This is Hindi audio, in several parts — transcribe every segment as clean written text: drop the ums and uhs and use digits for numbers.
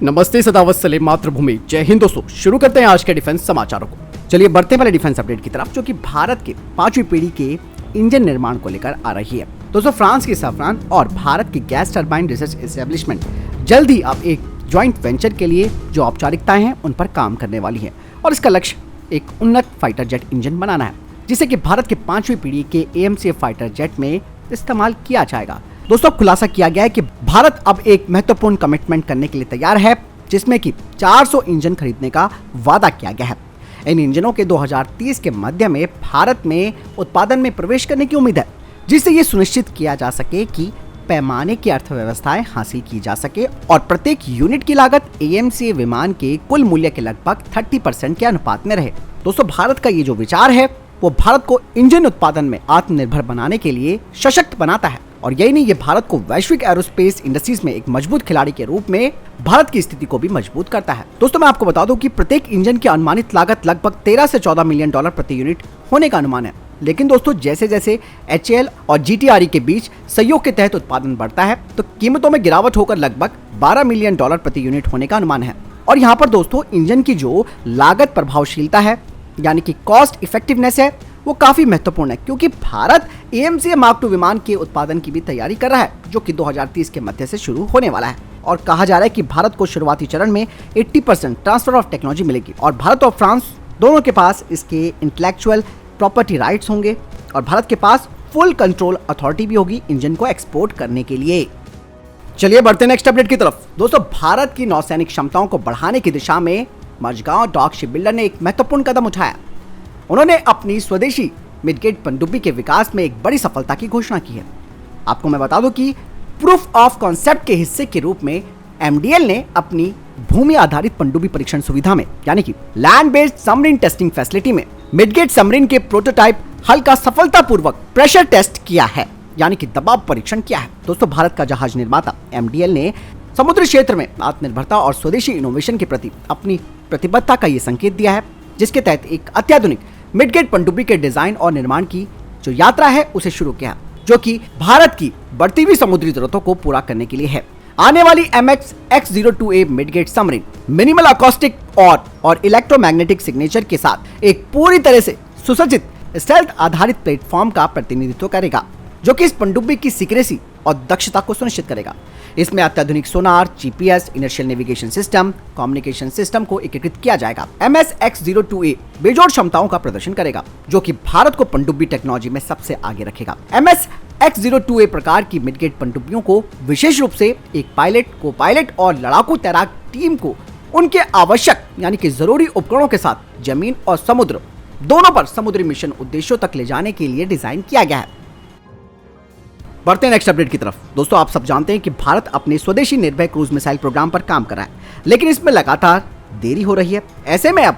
नमस्ते, सदावत सलेम, मातृभूमि, जय हिंद। दोस्तों शुरू करते हैं आज के डिफेंस समाचारों को। चलिए बढ़ते हैं पहले डिफेंस अपडेट की तरफ, जो कि भारत के 5वीं पीढ़ी के इंजन निर्माण को लेकर आ रही है। दोस्तों फ्रांस की सैफ्रॉन और भारत की गैस टरबाइन रिसर्च एस्टेब्लिशमेंट जल्द ही अब एक ज्वाइंट वेंचर के लिए जो औपचारिकताएं हैं उन पर काम करने वाली है और इसका लक्ष्य एक उन्नत फाइटर जेट इंजन बनाना है, जिसे कि भारत के 5वीं पीढ़ी के AMCF फाइटर जेट में इस्तेमाल किया जाएगा। दोस्तों खुलासा किया गया है कि भारत अब एक महत्वपूर्ण कमिटमेंट करने के लिए तैयार है, जिसमें कि 400 इंजन खरीदने का वादा किया गया है। इन इंजनों के 2030 के मध्य में भारत में उत्पादन में प्रवेश करने की उम्मीद है, जिससे ये सुनिश्चित किया जा सके कि पैमाने की अर्थव्यवस्थाएं हासिल की जा सके और प्रत्येक यूनिट की लागत AMCF विमान के कुल मूल्य के लगभग 30% के अनुपात में रहे। दोस्तों भारत का ये जो विचार है वो भारत को इंजन उत्पादन में आत्मनिर्भर बनाने के लिए सशक्त बनाता है और यही नहीं, ये भारत को वैश्विक एरोस्पेस इंडस्ट्रीज में एक मजबूत खिलाड़ी के रूप में भारत की स्थिति को भी मजबूत करता है। दोस्तों मैं आपको बता दूं कि प्रत्येक इंजन की अनुमानित लागत लगभग 13 से 14 मिलियन डॉलर प्रति यूनिट होने का अनुमान है। लेकिन दोस्तों जैसे जैसे HAL और GTRE के बीच सहयोग के तहत उत्पादन बढ़ता है तो कीमतों में गिरावट होकर लगभग 12 मिलियन डॉलर प्रति यूनिट होने का अनुमान है। और यहाँ पर दोस्तों इंजन की जो लागत प्रभावशीलता है यानी कि कॉस्ट इफेक्टिवनेस है वो काफी महत्वपूर्ण है, क्योंकि भारत AMCF Mark II विमान के उत्पादन की भी तैयारी कर रहा है, जो कि 2030 के मध्य से शुरू होने वाला है। और कहा जा रहा है कि भारत को शुरुआती चरण में 80% ट्रांसफर ऑफ टेक्नोलॉजी मिलेगी और भारत और फ्रांस दोनों के पास इसके इंटेलेक्चुअल प्रॉपर्टी राइट्स होंगे और भारत के पास फुल कंट्रोल अथॉरिटी भी होगी इंजन को एक्सपोर्ट करने के लिए। चलिए बढ़ते हैं नेक्स्ट अपडेट की तरफ। दोस्तों भारत की नौसैनिक क्षमताओं को बढ़ाने की दिशा में मझगांव डॉक शिप बिल्डर ने एक महत्वपूर्ण कदम उठाया। उन्होंने अपनी स्वदेशी मिडगेट पनडुब्बी के विकास में एक बड़ी सफलता की घोषणा की है। आपको मैं बता दूं कि प्रूफ ऑफ कॉन्सेप्ट के हिस्से के रूप में MDL ने अपनी भूमि आधारित पनडुब्बी परीक्षण सुविधा में यानी कि land based submarine testing facility में मिडगेट सबमरीन के प्रोटोटाइप हल का सफलतापूर्वक प्रेशर टेस्ट किया है, यानी कि दबाव परीक्षण किया है। दोस्तों भारत का जहाज निर्माता MDL ने समुद्री क्षेत्र में आत्मनिर्भरता और स्वदेशी इनोवेशन के प्रति अपनी प्रतिबद्धता का ये संकेत दिया है, जिसके तहत एक अत्याधुनिक मिडगेट पनडुब्बी के डिजाइन और निर्माण की जो यात्रा है उसे शुरू किया, जो कि भारत की बढ़ती हुई समुद्री जरूरतों को पूरा करने के लिए है। आने वाली MX X02A midget submarine minimal acoustic और इलेक्ट्रोमैग्नेटिक सिग्नेचर के साथ एक पूरी तरह से सुसज्जित स्टेल्थ आधारित प्लेटफॉर्म का प्रतिनिधित्व करेगा, जो कि इस पनडुब्बी की सिक्रेसी और दक्षता को सुनिश्चित करेगा। इसमें अत्याधुनिक सोनार, GPS, inertial navigation system, communication system को एकीकृत किया जाएगा। MS X02A बेजोड़ क्षमताओं का प्रदर्शन करेगा, जो कि भारत को पनडुब्बी टेक्नोलॉजी में सबसे आगे रखेगा। MS X02A प्रकार की मिडगेट पनडुब्बियों को विशेष रूप से एक पायलट, को पायलट और लड़ाकू तैराक टीम को उनके आवश्यक यानी कि जरूरी उपकरणों के साथ जमीन और समुद्र दोनों पर समुद्री मिशन उद्देश्यों तक ले जाने के लिए डिजाइन किया गया है। बढ़ते हैं नेक्स्ट अपडेट की तरफ। दोस्तों आप सब जानते हैं कि भारत अपने स्वदेशी निर्भय क्रूज मिसाइल प्रोग्राम पर काम कर रहा है, लेकिन इसमें लगातार देरी हो रही है। ऐसे में अब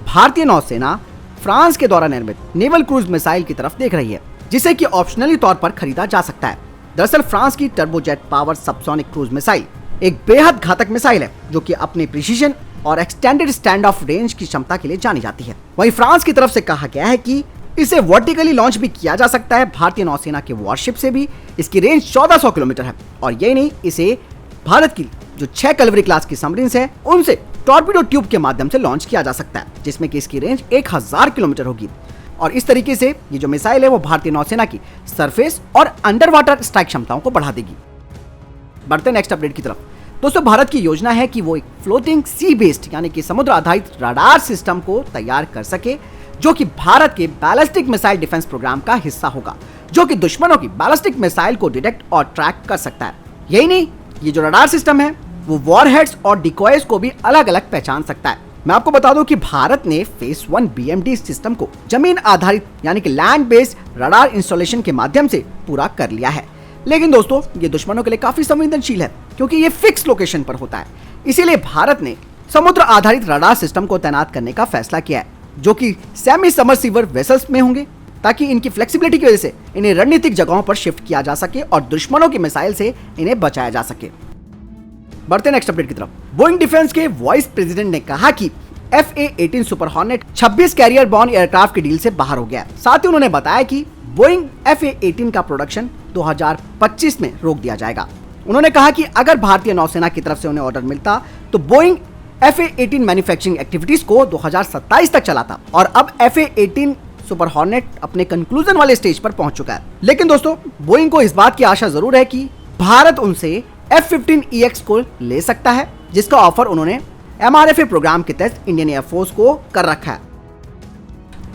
भारतीय नौसेना फ्रांस के द्वारा निर्मित नेवल क्रूज मिसाइल की तरफ देख रही है, जिसे कि ऑप्शनली तौर पर खरीदा जा सकता है। दरअसल फ्रांस की turbojet power subsonic cruise missile एक बेहद घातक मिसाइल है, जो कि अपने प्रिसीजन और एक्सटेंडेड स्टैंड ऑफ रेंज की क्षमता के लिए जानी जाती है। वहीं फ्रांस की तरफ से कहा गया है कि इसे वर्टिकली लॉन्च भी किया जा सकता है। भारतीय नौसेना के वॉरशिप से भी इसकी रेंज 1400 किलोमीटर है और यही नहीं, इसे भारत की जो 6 कलवरी क्लास की सबमरीन्स है उनसे टॉर्पीडो ट्यूब के माध्यम से लॉन्च किया जा सकता है, जिसमें कि इसकी रेंज 1000 किलोमीटर होगी। और इस तरीके से ये जो मिसाइल है वो भारतीय नौसेना की सरफेस और अंडर वाटर स्ट्राइक क्षमताओं को बढ़ा देगी। बढ़ते नेक्स्ट अपडेट की तरफ। दोस्तों भारत की योजना है कि वो एक फ्लोटिंग सी बेस्ड यानी कि समुद्र आधारित रडार सिस्टम को तैयार कर सके, जो कि भारत के बैलिस्टिक मिसाइल डिफेंस प्रोग्राम का हिस्सा होगा, जो कि दुश्मनों की बैलिस्टिक मिसाइल को डिटेक्ट और ट्रैक कर सकता है। यही नहीं, ये जो रडार सिस्टम है वो वॉरहेड्स और डिकॉयज को भी अलग अलग पहचान सकता है। मैं आपको बता दूं कि भारत ने फेस 1 BMD सिस्टम को जमीन आधारित यानी कि लैंड बेस्ड रडार इंस्टॉलेशन के माध्यम से पूरा कर लिया है, लेकिन दोस्तों ये दुश्मनों के लिए काफी संवेदनशील है, क्योंकि ये फिक्स लोकेशन पर होता है। इसीलिए भारत ने समुद्र आधारित रडार सिस्टम को तैनात करने का फैसला किया है, जो कि सेमी सबमर्सिबल वेसल्स में होंगे, ताकि इनकी फ्लेक्सिबिलिटी की वजह से इन्हें रणनीतिक जगहों पर शिफ्ट किया जा सके और दुश्मनों की मिसाइल से इन्हें बचाया जा सके। बढ़ते नेक्स्ट अपडेट की तरफ। बोइंग डिफेंस के वाइस प्रेसिडेंट ने कहा कि FA-18 super hornet 26 carrier borne aircraft की डील से बाहर हो गया। साथ ही उन्होंने बताया कि बोइंग FA-18 का प्रोडक्शन 2025 में रोक दिया जाएगा उन्होंने कहा कि अगर भारतीय नौसेना की तरफ से उन्हें ऑर्डर मिलता तो बोइंग FA-18 मैन्युफैक्चरिंग एक्टिविटीज को 2027 तक चलाता और अब FA-18 सुपर हॉर्नेट अपने कंक्लूजन वाले स्टेज पर पहुंच चुका है। लेकिन दोस्तों बोइंग को इस बात की आशा जरूर है कि भारत उनसे F-15EX को ले सकता है, जिसका ऑफर उन्होंने MRFA प्रोग्राम के तहत इंडियन एयरफोर्स को कर रखा है।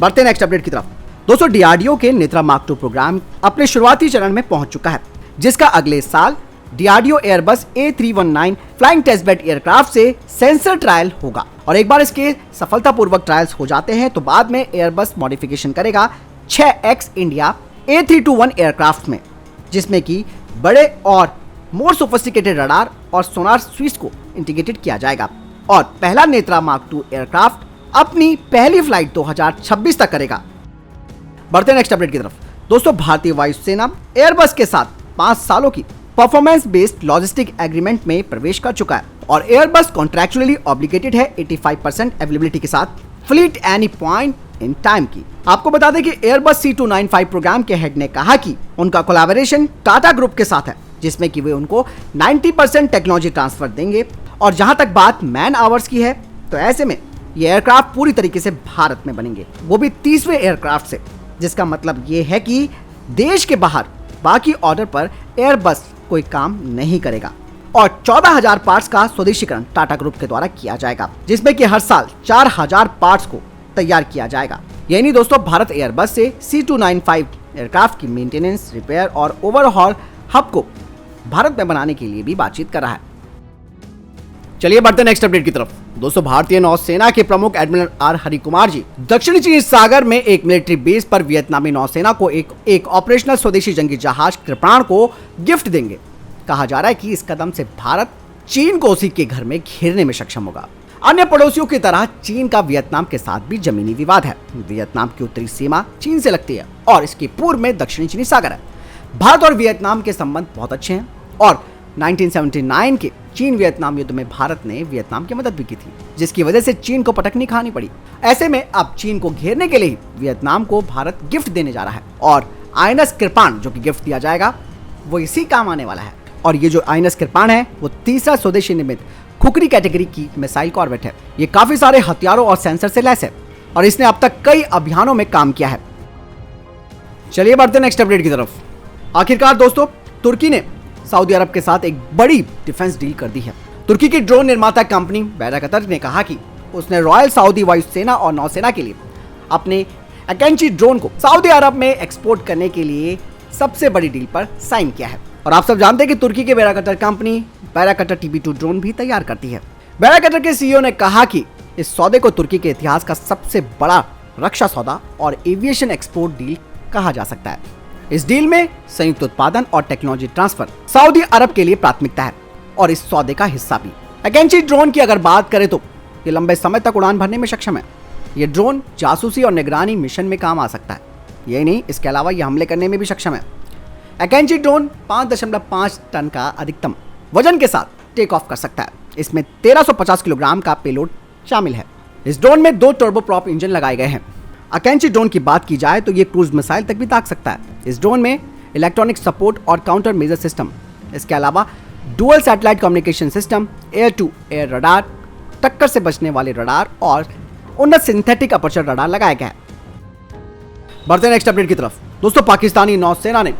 बढ़ते नेक्स्ट अपडेट की तरफ। दोस्तों DRDO के नेत्रा मार्क 2 प्रोग्राम अपने शुरुआती चरण में पहुंच चुका है, जिसका अगले साल DRDO Airbus A319 flying test bed aircraft से सेंसर ट्रायल होगा और एक बार इसके सफलतापूर्वक ट्रायल्स हो जाते हैं तो बाद में एयरबस मॉडिफिकेशन करेगा 6X इंडिया A321 एयरक्राफ्ट में, जिसमें कि बड़े और मोर सोफिस्टिकेटेड रडार और सोनार स्विच को इंटीग्रेटेड किया जाएगा और पहला नेत्रा मार्क 2 एयरक्राफ्ट अपनी पहली फ्लाइट 2026 तक करेगा। बढ़ते नेक्स्ट अपडेट की तरफ। दोस्तों भारतीय वायुसेना एयरबस के साथ 5 सालों की परफॉर्मेंस बेस्ड लॉजिस्टिक एग्रीमेंट में प्रवेश कर चुका है और एयरबस कॉन्ट्रैक्चुअली ऑब्लिगेटेड है 85% अवेलेबिलिटी के साथ fleet any point in time की। आपको बता दें कि एयरबस C295 प्रोग्राम के हेड ने कहा कि उनका कोलैबोरेशन टाटा ग्रुप के साथ है, जिसमें कि वे उनको 90% टेक्नोलॉजी ट्रांसफर देंगे और जहां तक बात मैन आवर्स की है तो ऐसे में ये एयरक्राफ्ट पूरी तरीके से भारत में बनेंगे, वो भी 30वें एयरक्राफ्ट से, जिसका मतलब ये है कि देश के बाहर बाकी ऑर्डर पर एयरबस कोई काम नहीं करेगा और 14,000 पार्ट्स का स्वदेशीकरण टाटा ग्रुप के द्वारा किया जाएगा, जिसमें कि हर साल 4,000 पार्ट्स को तैयार किया जाएगा। यही नहीं दोस्तों, भारत एयरबस से C295 एयरक्राफ्ट की मेंटेनेंस, रिपेयर और ओवरहॉल हब को भारत में बनाने के लिए भी बातचीत कर रहा है। चलिए बढ़ते नेक्स्ट अपडेट की तरफ। दोस्तों भारतीय नौसेना के प्रमुख एडमिरल आर हरिकुमार जी दक्षिणी चीन सागर में एक मिलिट्री बेस पर वियतनामी नौसेना को एक ऑपरेशनल स्वदेशी जंगी जहाज कृपाण को गिफ्ट देंगे। कहा जा रहा है कि इस कदम से भारत चीन को उसी के घर में घेरने में सक्षम होगा। अन्य पड़ोसियों की तरह चीन का वियतनाम के साथ भी जमीनी विवाद है। वियतनाम की उत्तरी सीमा चीन से लगती है और इसके पूर्व में दक्षिणी चीनी सागर है। भारत और वियतनाम के संबंध बहुत अच्छे हैं और 1979 के चीन वियतनाम युद्ध में भारत ने वियतनाम की मदद भी की थी, जिसकी वजह से चीन को पटकनी खानी पड़ी। ऐसे में अब चीन को घेरने के लिए वियतनाम को भारत गिफ्ट देने जा रहा है और INS कृपाण जो कि गिफ्ट दिया जाएगा वो इसी काम आने वाला है। और ये जो INS कृपाण है वो तीसरा स्वदेशी निर्मित खुखरी कैटेगरी की मिसाइल कॉर्वेट है। ये काफी सारे हथियारों और सेंसर से लैस है और इसने अब तक कई अभियानों में काम किया है। चलिए बढ़ते नेक्स्ट अपडेट की तरफ। आखिरकार दोस्तों तुर्की ने सऊदी अरब के साथ एक बड़ी डिफेंस डील कर दी है। तुर्की की ड्रोन निर्माता कंपनी बैराकतर ने कहा कि उसने रॉयल सऊदी वायुसेना और नौसेना के लिए अपने अकेंची ड्रोन को सऊदी अरब में एक्सपोर्ट करने के लिए सबसे बड़ी डील पर साइन किया है। और आप सब जानते हैं कि तुर्की के बैराकतर कंपनी बैराकतर TB2 ड्रोन भी तैयार करती है। बैराकतर के CEO ने कहा कि इस सौदे को तुर्की के इतिहास का सबसे बड़ा रक्षा सौदा और एविएशन एक्सपोर्ट डील कहा जा सकता है। इस डील में संयुक्त उत्पादन और टेक्नोलॉजी ट्रांसफर सऊदी अरब के लिए प्राथमिकता है और इस सौदे का हिस्सा भी। अकेंची ड्रोन की अगर बात करें तो ये लंबे समय तक उड़ान भरने में सक्षम है। ये ड्रोन जासूसी और निगरानी मिशन में काम आ सकता है। यही नहीं, इसके अलावा ये हमले करने में भी सक्षम है। अकेंची ड्रोन 5.5 टन का अधिकतम वजन के साथ टेक ऑफ कर सकता है। इसमें 1350 किलोग्राम का पेलोड शामिल है। इस ड्रोन में 2 टर्बोप्रॉप इंजन लगाए गए हैं। अकेंची ड्रोन की बात की जाए तो ये क्रूज मिसाइल तक भी दाग सकता है। इस ड्रोन में इलेक्ट्रॉनिक सपोर्ट और काउंटर मेजर सिस्टम, इसके अलावा dual satellite communication system, air to air radar, टक्कर से बचने वाले रडार और उन्नत सिंथेटिक अपर्चर रडार लगाया गया है। बढ़ते नेक्स्ट अपडेट की तरफ। दोस्तों पाकिस्तानी नौसेना ने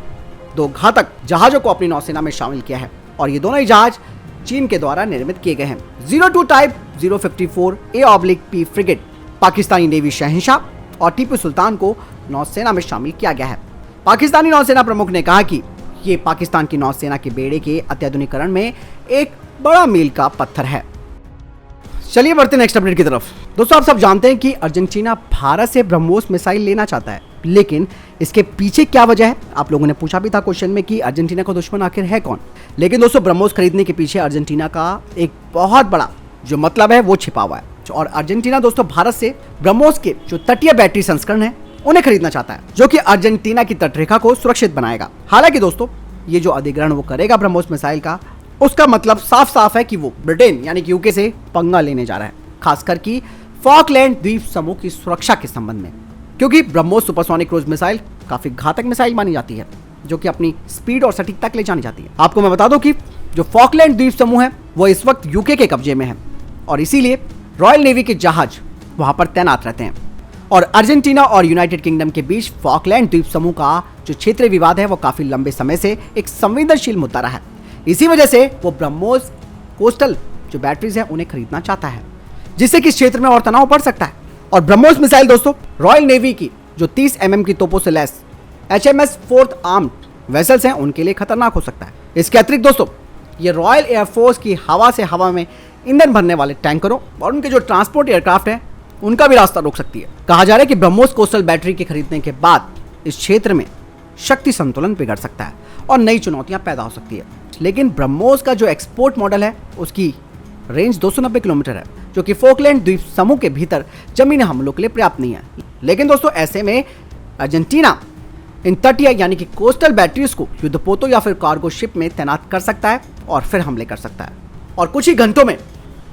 2 घातक जहाजों को अपनी नौसेना में शामिल किया है और ये दोनों ही जहाज चीन के द्वारा निर्मित किए गए हैं। 02 type 054 A/P frigate Pakistani navy शहंशाह और टीपू सुल्तान को नौसेना में शामिल किया गया है। पाकिस्तानी नौसेना प्रमुख ने कहा कि ये पाकिस्तान की नौसेना के बेड़े के अत्याधुनिकीकरण में एक बड़ा मील का पत्थर है। चलिए बढ़ते नेक्स्ट अपडेट की तरफ। दोस्तों आप सब जानते हैं कि अर्जेंटीना भारत से ब्रह्मोस मिसाइल लेना चाहता है, लेकिन इसके पीछे क्या वजह है? आप लोगों ने पूछा भी था क्वेश्चन में कि अर्जेंटीना का दुश्मन आखिर है कौन। लेकिन दोस्तों ब्रह्मोस खरीदने के पीछे अर्जेंटीना का एक बहुत बड़ा जो मतलब है वो छिपा हुआ है और अर्जेंटीना दोस्तों भारत से ब्रह्मोस के जो तटीय बैटरी संस्करण है उन्हें खरीदना चाहता है, जो कि अर्जेंटीना की तटरेखा को सुरक्षित बनाएगा। हालांकि दोस्तों ये जो अधिग्रहण वो करेगा ब्रह्मोस मिसाइल का, उसका मतलब साफ साफ है कि वो ब्रिटेन यानी कि यूके से पंगा लेने जा रहा है, खासकर कि फॉकलैंड द्वीप समूह की सुरक्षा के संबंध में, क्योंकि ब्रह्मोस सुपरसोनिक क्रूज मिसाइल काफी घातक मिसाइल मानी जाती है जो कि अपनी स्पीड और सटीकता के लिए जानी जाती है। आपको मैं बता दूं कि जो फॉकलैंड द्वीप समूह है वो इस वक्त यूके के कब्जे में है और इसीलिए रॉयल नेवी के जहाज वहां पर तैनात रहते हैं। और अर्जेंटीना और यूनाइटेड किंगडम के बीच फॉकलैंड द्वीप समूह का जो क्षेत्रीय विवाद है वो काफी लंबे समय से एक संवेदनशील मुद्दा रहा है। इसी वजह से वो ब्रह्मोस कोस्टल जो बैटरीज है उन्हें खरीदना चाहता है, जिससे कि इस क्षेत्र में और तनाव बढ़ सकता है। और ब्रह्मोस मिसाइल दोस्तों रॉयल नेवी की जो 30 mm की तोपों से lace HMS fourth armed vessels हैं उनके लिए खतरनाक हो सकता है। इसके अतिरिक्त दोस्तों ये रॉयल एयरफोर्स की हवा से हवा में ईंधन भरने वाले टैंकरों और उनके जो ट्रांसपोर्ट एयरक्राफ्ट हैं उनका भी रास्ता रोक सकती है। कहा जा रहा है कि ब्रह्मोस कोस्टल बैटरी के खरीदने के बाद इस क्षेत्र में शक्ति संतुलन बिगड़ सकता है और नई चुनौतियां पैदा हो सकती है। लेकिन ब्रह्मोस का जो एक्सपोर्ट मॉडल है उसकी रेंज 290 किलोमीटर है, जो कि फॉकलैंड द्वीप समूह के भीतर जमीनी हमलों के लिए पर्याप्त नहीं है। लेकिन दोस्तों ऐसे में अर्जेंटीना इन तटीय यानी कि कोस्टल बैटरीज को युद्धपोतों या फिर कार्गो शिप में तैनात कर सकता है और फिर हमले कर सकता है। और कुछ ही घंटों में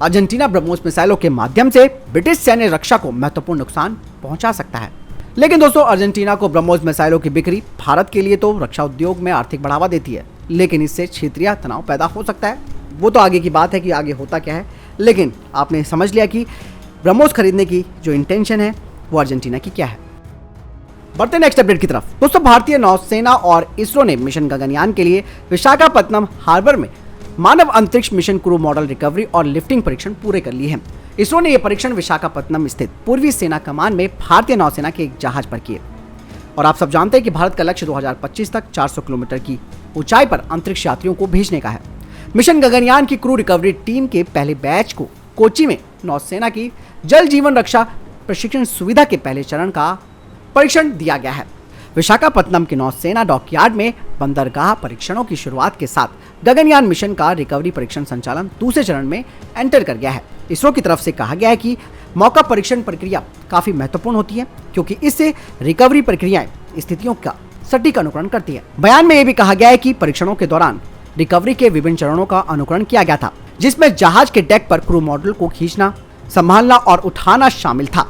अर्जेंटीना ब्रह्मोस मिसाइलों के माध्यम से ब्रिटिश सैन्य रक्षा को महत्वपूर्ण नुकसान पहुंचा सकता है। लेकिन दोस्तों अर्जेंटीना को ब्रह्मोस मिसाइलों की बिक्री भारत के लिए तो रक्षा उद्योग में आर्थिक बढ़ावा देती है, लेकिन इससे क्षेत्रीय तनाव पैदा हो सकता है। वो तो आगे की बात है कि आगे होता क्या है, लेकिन आपने समझ लिया कि ब्रह्मोस खरीदने की जो इंटेंशन है वो अर्जेंटीना की क्या है। बढ़ते नेक्स्ट अपडेट की तरफ। दोस्तों भारतीय नौसेना और इसरो ने मिशन गगनयान के लिए विशाखापत्तनम हार्बर में मानव अंतरिक्ष मिशन क्रू मॉडल रिकवरी और लिफ्टिंग परीक्षण पूरे कर लिए हैं। इसरो ने यह परीक्षण विशाखापत्तनम स्थित पूर्वी सेना कमान में भारतीय नौसेना के एक जहाज पर किए। और आप सब जानते हैं कि भारत का लक्ष्य 2025 तक 400 किलोमीटर की ऊंचाई पर अंतरिक्ष यात्रियों को भेजने का है। मिशन गगनयान की क्रू रिकवरी टीम के पहले बैच को कोच्चि में नौसेना की जल जीवन रक्षा प्रशिक्षण सुविधा के पहले चरण का परीक्षण दिया गया है। विशाखापत्तनम के नौसेना डॉकयार्ड में बंदरगाह परीक्षणों की शुरुआत के साथ गगनयान मिशन का रिकवरी परीक्षण संचालन दूसरे चरण में एंटर कर गया है। इसरो की तरफ से कहा गया है कि मौका परीक्षण प्रक्रिया काफी महत्वपूर्ण होती है क्योंकि इससे रिकवरी प्रक्रियाएं स्थितियों का सटीक अनुकरण करती है। बयान में यह भी कहा गया है कि परीक्षणों के दौरान रिकवरी के विभिन्न चरणों का अनुकरण किया गया था, जिसमें जहाज के डेक पर क्रू मॉडल को खींचना, संभालना और उठाना शामिल था।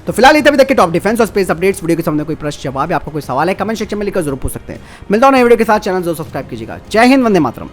तो फिलहाल ये तभी तक के टॉप डिफेंस और स्पेस अपडेट्स। वीडियो के सामने कोई प्रश्न जवाब या आपका कोई सवाल है कमेंट सेक्शन में लिखकर जरूर पूछ सकते हैं। मिलता हूं नए वीडियो के साथ, चैनल जरूर सब्सक्राइब कीजिएगा। जय हिंद, वंदे मातरम।